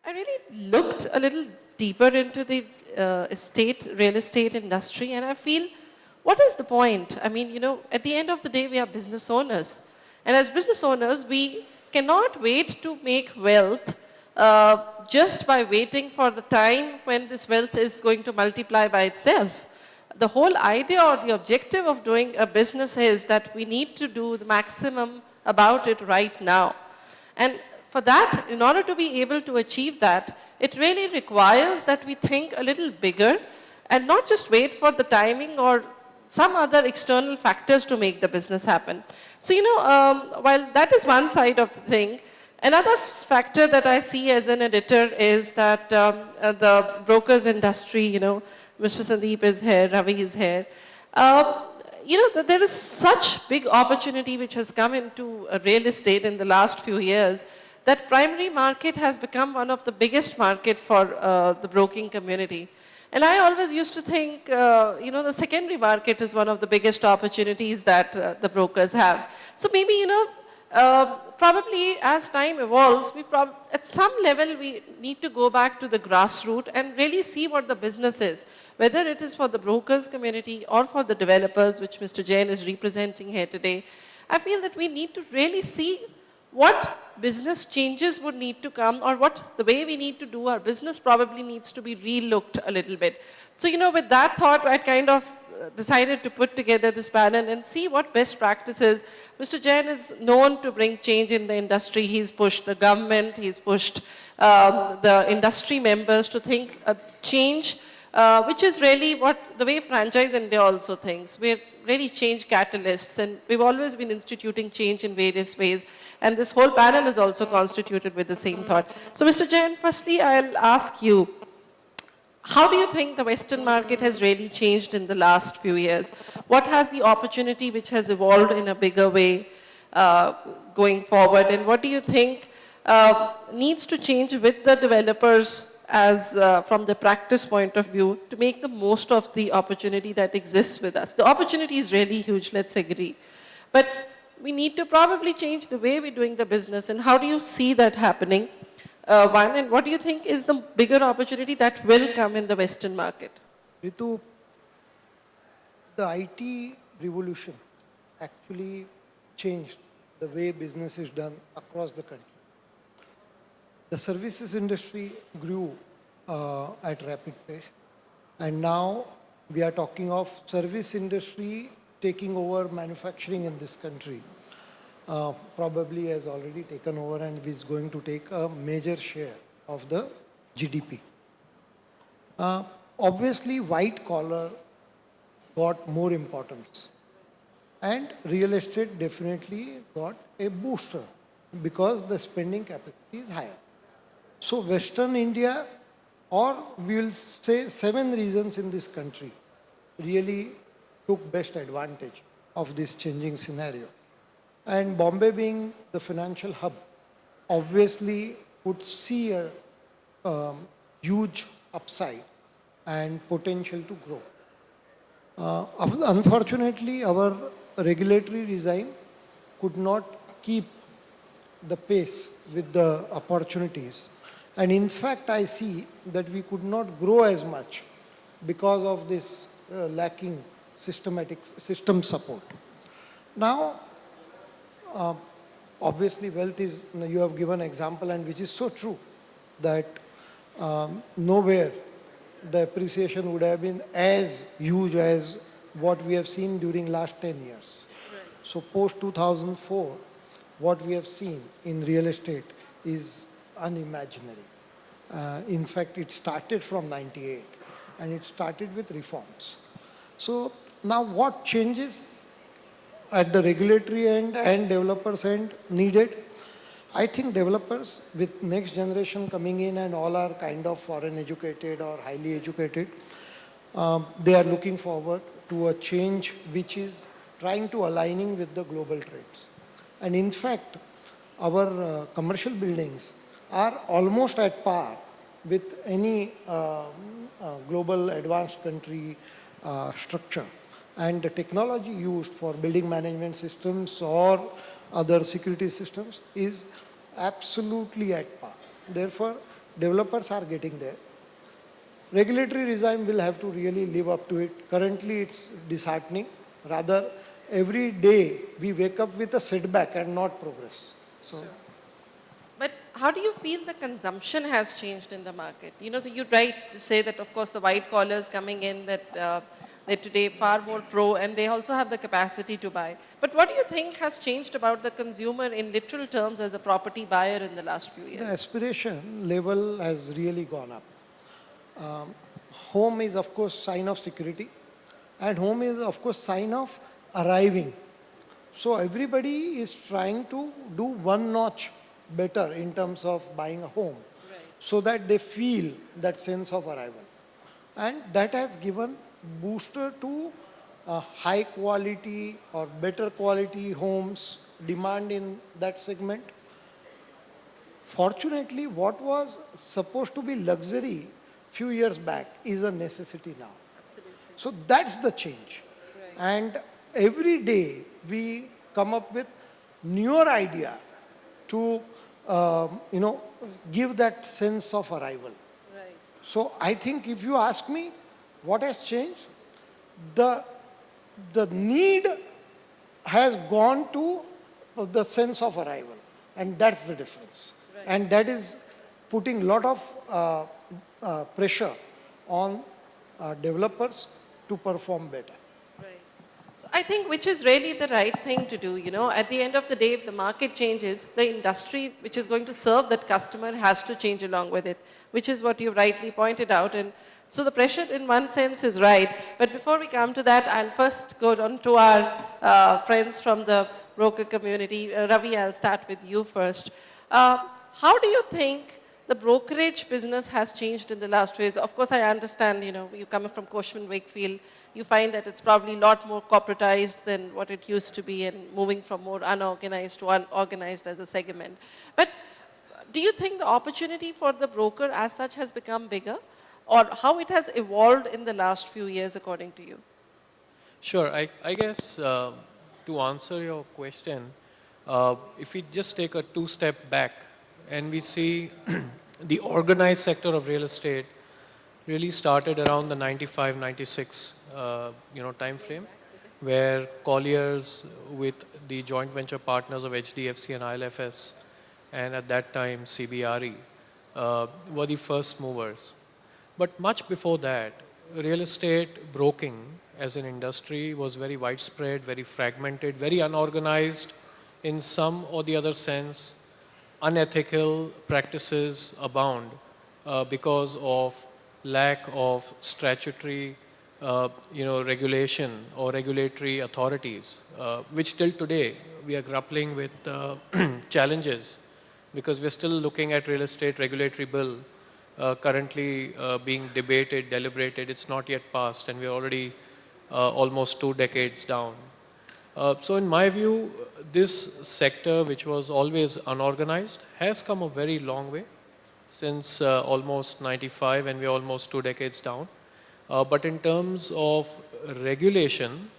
I really looked a little deeper into the real estate industry, and I feel, what is the point? I mean, at the end of the day, we are business owners. And as business owners, we cannot wait to make wealth just by waiting for the time when this wealth is going to multiply by itself. The whole idea or the objective of doing a business is that we need to do the maximum about it right now. And for that, in order to be able to achieve that, it really requires that we think a little bigger and not just wait for the timing or some other external factors to make the business happen. So, while that is one side of the thing, another factor that I see as an editor is that the brokers industry, Mr. Sandeep is here, Ravi is here. There is such big opportunity which has come into real estate in the last few years that primary market has become one of the biggest market for the broking community. And I always used to think, the secondary market is one of the biggest opportunities that the brokers have. So maybe, probably as time evolves, at some level we need to go back to the grassroots and really see what the business is, whether it is for the brokers community or for the developers, which Mr. Jain is representing here today. I feel that we need to really see what business changes would need to come, or what the way we need to do our business probably needs to be re-looked a little bit. So, with that thought, I kind of decided to put together this panel and see what best practices. Mr. Jain is known to bring change in the industry. He's pushed the government, he's pushed the industry members to think a change, which is really what the way Franchise India also thinks. We're really change catalysts, and we've always been instituting change in various ways. And this whole panel is also constituted with the same thought. So, Mr. Jain, firstly, I'll ask you, how do you think the Western market has really changed in the last few years? What has the opportunity which has evolved in a bigger way going forward? And what do you think needs to change with the developers as from the practice point of view to make the most of the opportunity that exists with us? The opportunity is really huge, let's agree. But we need to probably change the way we're doing the business. And how do you see that happening? One, and what do you think is the bigger opportunity that will come in the Western market? Ritu, the IT revolution actually changed the way business is done across the country. The services industry grew at rapid pace, and now we are talking of service industry taking over manufacturing in this country. Probably has already taken over and is going to take a major share of the GDP. Obviously, white collar got more importance, and real estate definitely got a booster because the spending capacity is higher. So Western India, or we will say 7 regions in this country, really took best advantage of this changing scenario. And Bombay being the financial hub, obviously would see a huge upside and potential to grow. Unfortunately, our regulatory design could not keep the pace with the opportunities. And in fact, I see that we could not grow as much because of this lacking system support. Now, obviously wealth is, you have given example, and which is so true, that nowhere the appreciation would have been as huge as what we have seen during last 10 years. Right. So post 2004, what we have seen in real estate is unimaginary. In fact, it started from 98 and it started with reforms. So now what changes at the regulatory end and developers end needed? I think developers with next generation coming in and all are kind of foreign educated or highly educated, they are looking forward to a change which is trying to aligning with the global trends. And in fact, our commercial buildings are almost at par with any global advanced country structure. And the technology used for building management systems or other security systems is absolutely at par. Therefore, Developers are getting there. Regulatory regime will have to really live up to it. Currently, it's disheartening. Rather, every day we wake up with a setback and not progress. So, But how do you feel the consumption has changed in the market? You know, so you're right to say that, of course, the white collars coming in, that they're today far more pro, and they also have the capacity to buy. But what do you think has changed about the consumer in literal terms as a property buyer in the last few the years? aspiration level has really gone up. Home is, of course, sign of security, and home is, of course, sign of arriving. So everybody is trying to do one notch better in terms of buying a home, Right. so that they feel that sense of arrival. And that has given booster to high quality or better quality homes demand in that segment. Fortunately, what was supposed to be luxury few years back is a necessity now. Absolutely. So that's the change. Right. And every day we come up with newer idea to, give that sense of arrival. Right. So I think if you ask me what has changed, the, the need has gone to the sense of arrival. And that's the difference. Right. And that is putting a lot of pressure on developers to perform better. Right. So I think which is really the right thing to do, you know. At the end of the day, if the market changes, the industry which is going to serve that customer has to change along with it, which is what you rightly pointed out. And so the pressure in one sense is right. But before we come to that, I'll first go on to our friends from the broker community. Ravi, I'll start with you first. How do you think the brokerage business has changed in the last few years? Of course, I understand, you know, you coming from Cushman Wakefield, you find that it's probably a lot more corporatized than what it used to be and moving from more unorganized to unorganized as a segment. But do you think the opportunity for the broker as such has become bigger? Or how it has evolved in the last few years according to you? Sure. I guess to answer your question, if we just take a two-step back and we see the organized sector of real estate really started around the 95, 96 time frame, where Colliers with the joint venture partners of HDFC and ILFS, and at that time CBRE, were the first movers. But much before that, real estate broking as an industry was very widespread, very fragmented, very unorganized in some or the other sense. Unethical practices abound because of lack of statutory regulation or regulatory authorities, which till today we are grappling with challenges, because we're still looking at real estate regulatory bill currently being debated, deliberated. It's not yet passed, and we're already almost 2 decades down. So in my view, this sector, which was always unorganized, has come a very long way since almost 95, and we're almost 2 decades down. But in terms of regulation,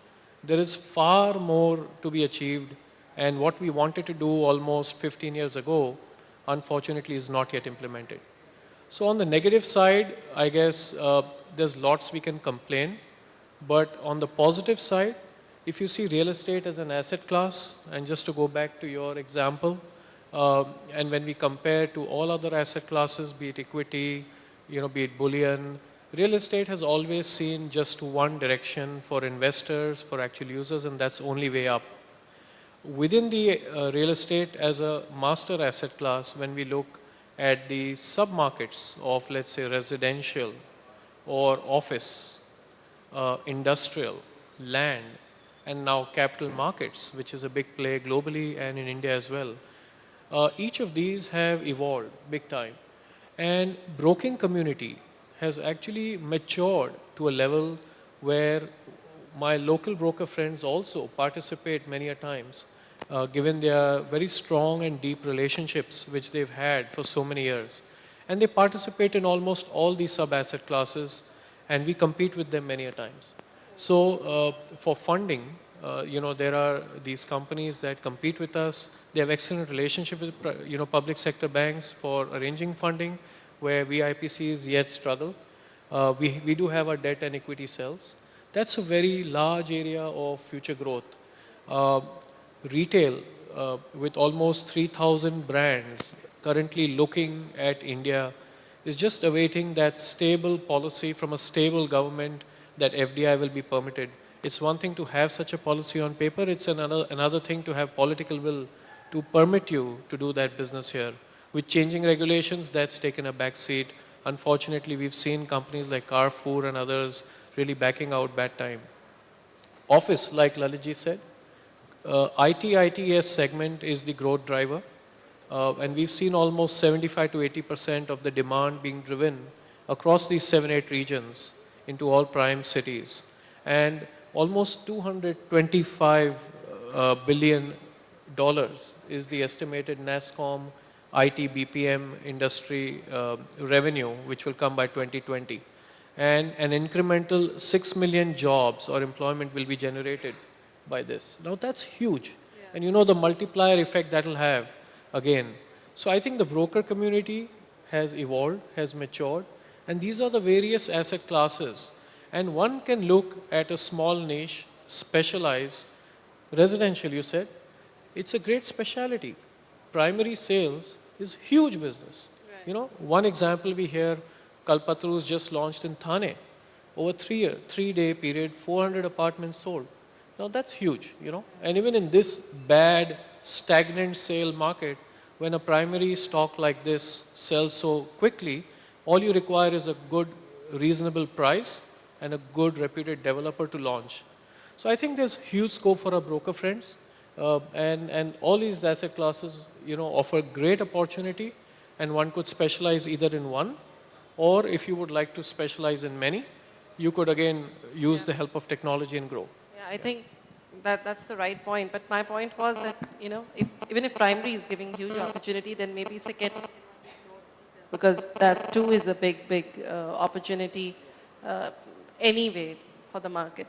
there is far more to be achieved, and what we wanted to do almost 15 years ago, unfortunately, is not yet implemented. So on the negative side, I guess there's lots we can complain, but on the positive side, if you see real estate as an asset class, and just to go back to your example, and when we compare to all other asset classes, be it equity, be it bullion, real estate has always seen just one direction for investors, for actual users, and that's only way up. Within the real estate as a master asset class, when we look at the sub-markets of, let's say, residential or office, industrial, land, and now capital markets, which is a big play globally and in India as well. Each of these have evolved big time. And broking community has actually matured to a level where my local broker friends also participate many a times, given their very strong and deep relationships which they've had for so many years. And they participate in almost all these sub-asset classes, and we compete with them many a times. So for funding, there are these companies that compete with us. They have excellent relationship with, public sector banks for arranging funding. where VIPCs yet struggle. We do have our debt and equity cells. That's a very large area of future growth. Uh, Retail, with almost 3,000 brands currently looking at India, is just awaiting that stable policy from a stable government that FDI will be permitted. It's one thing to have such a policy on paper, it's another thing to have political will to permit you to do that business here. With changing regulations, that's taken a back seat. Unfortunately, we've seen companies like Carrefour and others really backing out bad time. Office, like Lalitji said, IT/ITES segment is the growth driver. And we've seen almost 75 to 80% of the demand being driven across these 7-8 regions into all prime cities. And almost $225 billion is the estimated NASSCOM IT BPM industry revenue, which will come by 2020. And an incremental 6 million jobs or employment will be generated by this. Now that's huge. And you know the multiplier effect that will have again. So I think the broker community has evolved, has matured, and these are the various asset classes. And one can look at a small niche, specialize, residential you said, it's a great specialty. Primary sales is huge business. Right. You know, one example we hear, Kalpatrus just launched in Thane. Over 3-day period, 400 apartments sold. Now that's huge, you know. And even in this bad, stagnant sale market, when a primary stock like this sells so quickly, all you require is a good, reasonable price and a good, reputed developer to launch. So I think there's huge scope for our broker friends, and all these asset classes, you know, offer great opportunity, and one could specialize either in one, or if you would like to specialize in many, you could again use the help of technology and grow. Yeah, I think that's the right point. But my point was that, you know, even if primary is giving huge opportunity, then maybe second, because that too is a big opportunity anyway for the market.